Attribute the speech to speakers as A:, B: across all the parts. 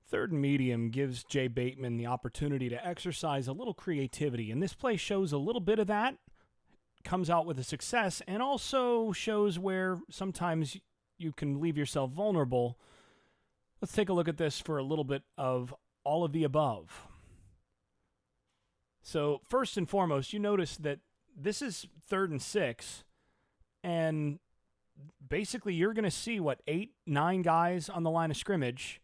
A: Third and medium gives Jay Bateman the opportunity to exercise a little creativity, and this play shows a little bit of that, comes out with a success, and also shows where sometimes you can leave yourself vulnerable. Let's take a look at this for a little bit of all of the above. So first and foremost, you notice that this is 3rd and 6, and basically you're going to see, 8, 9 guys on the line of scrimmage,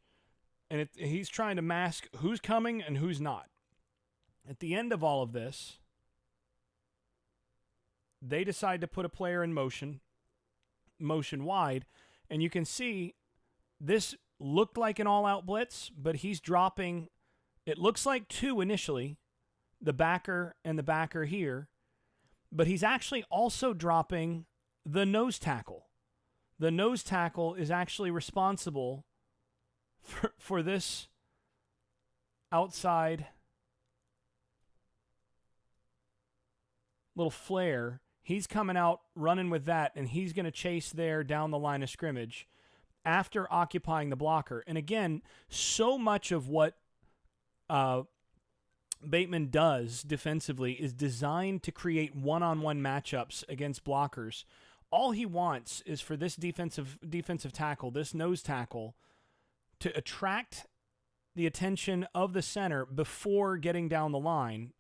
A: and he's trying to mask who's coming and who's not. At the end of all of this, they decide to put a player in motion wide, and you can see this looked like an all-out blitz, but he's dropping, it looks like 2 initially, the backer and the backer here, but he's actually also dropping the nose tackle. The nose tackle is actually responsible for this outside little flare. He's coming out running with that, and he's going to chase there down the line of scrimmage after occupying the blocker. And again, so much of what Bateman does defensively is designed to create one-on-one matchups against blockers. All he wants is for this defensive tackle, this nose tackle, to attract the attention of the center before getting down the line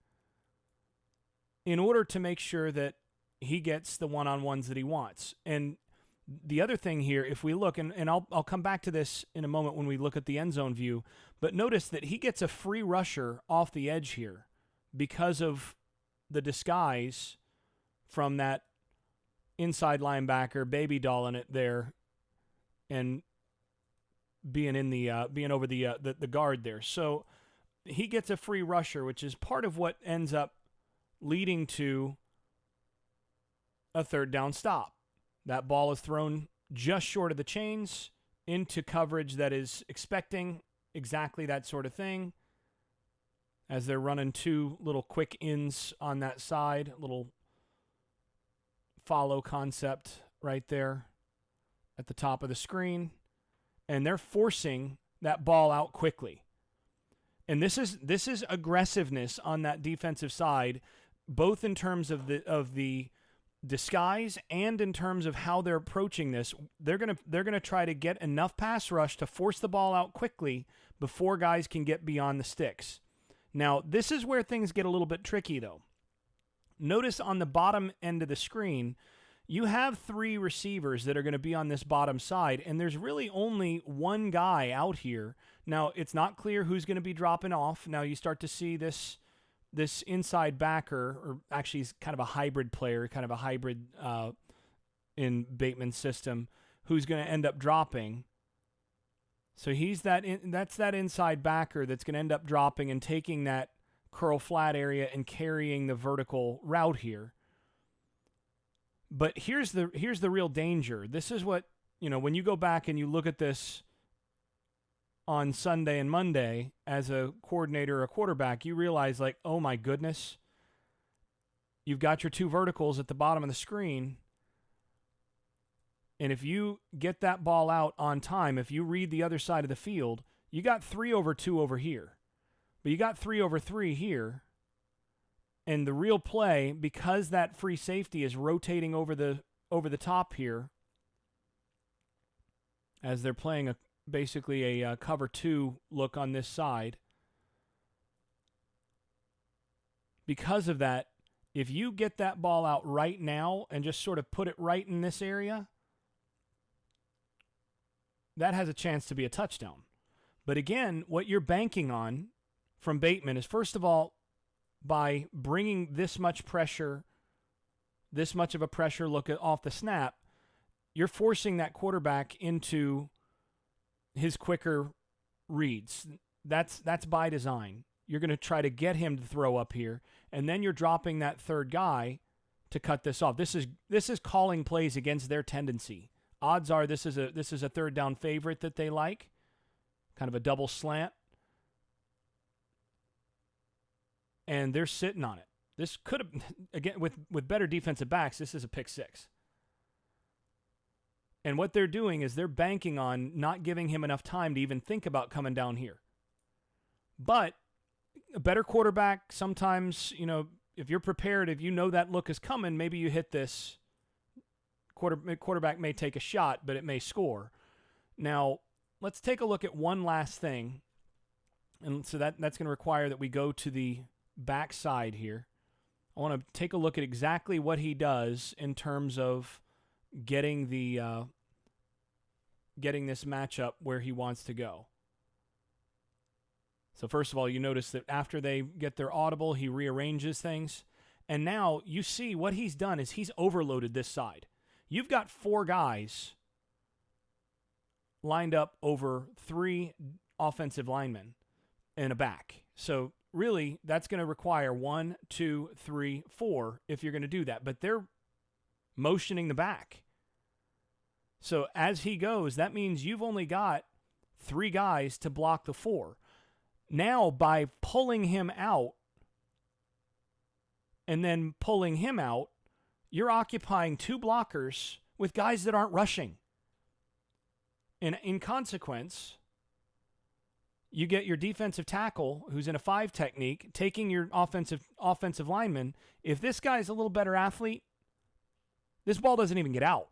A: in order to make sure that he gets the one-on-ones that he wants. And the other thing here, if we look, and I'll come back to this in a moment when we look at the end zone view, but notice that he gets a free rusher off the edge here because of the disguise from that inside linebacker, baby dolling it there, and being over the guard there. So he gets a free rusher, which is part of what ends up leading to a 3rd down stop. That ball is thrown just short of the chains into coverage that is expecting exactly that sort of thing, as they're running 2 little quick ins on that side, little follow concept right there at the top of the screen. And they're forcing that ball out quickly. And this is aggressiveness on that defensive side, both in terms of the disguise and in terms of how they're approaching this. They're gonna try to get enough pass rush to force the ball out quickly before guys can get beyond the sticks. Now, this is where things get a little bit tricky, though. Notice on the bottom end of the screen, you have 3 receivers that are going to be on this bottom side, and there's really only 1 guy out here. Now, it's not clear who's going to be dropping off. Now, you start to see this inside backer, or actually he's kind of a hybrid player, kind of a hybrid in Bateman's system, who's going to end up dropping. So that's that inside backer that's going to end up dropping and taking that curl flat area and carrying the vertical route here. But here's the real danger. This is what, when you go back and you look at this on Sunday and Monday as a coordinator or a quarterback, you realize, like, oh my goodness, you've got your 2 verticals at the bottom of the screen. And if you get that ball out on time, if you read the other side of the field, you got 3 over 2 over here. But you got 3 over 3 here. And the real play, because that free safety is rotating over the top here, as they're playing basically a cover 2 look on this side. Because of that, if you get that ball out right now and just sort of put it right in this area, that has a chance to be a touchdown. But again, what you're banking on from Bateman is, first of all, by bringing this much pressure, this much of a pressure look off the snap, you're forcing that quarterback into his quicker reads. That's by design. You're going to try to get him to throw up here, and then you're dropping that 3rd guy to cut this off. This is calling plays against their tendency. Odds are this is a 3rd down favorite that they like, kind of a double slant. And they're sitting on it. This could have, again, with better defensive backs, this is a pick 6. And what they're doing is they're banking on not giving him enough time to even think about coming down here. But a better quarterback, sometimes, if you're prepared, if you know that look is coming, maybe you hit this. Quarterback may take a shot, but it may score. Now, let's take a look at one last thing. And so that's going to require that we go to the back side here. I want to take a look at exactly what he does in terms of getting this matchup where he wants to go. So first of all, you notice that after they get their audible, he rearranges things. And now you see what he's done is he's overloaded this side. You've got 4 guys lined up over 3 offensive linemen and a back. So really, that's going to require 1, 2, 3, 4 if you're going to do that. But they're motioning the back. So as he goes, that means you've only got 3 guys to block the 4. Now, by pulling him out and then pulling him out, you're occupying 2 blockers with guys that aren't rushing. And in consequence, you get your defensive tackle, who's in a 5 technique, taking your offensive lineman. If this guy's a little better athlete, this ball doesn't even get out.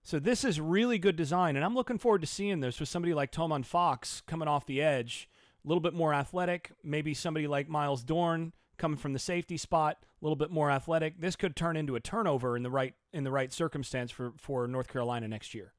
A: So this is really good design, and I'm looking forward to seeing this with somebody like Tomon Fox coming off the edge, a little bit more athletic, maybe somebody like Miles Dorn coming from the safety spot, a little bit more athletic. This could turn into a turnover in the right circumstance for North Carolina next year.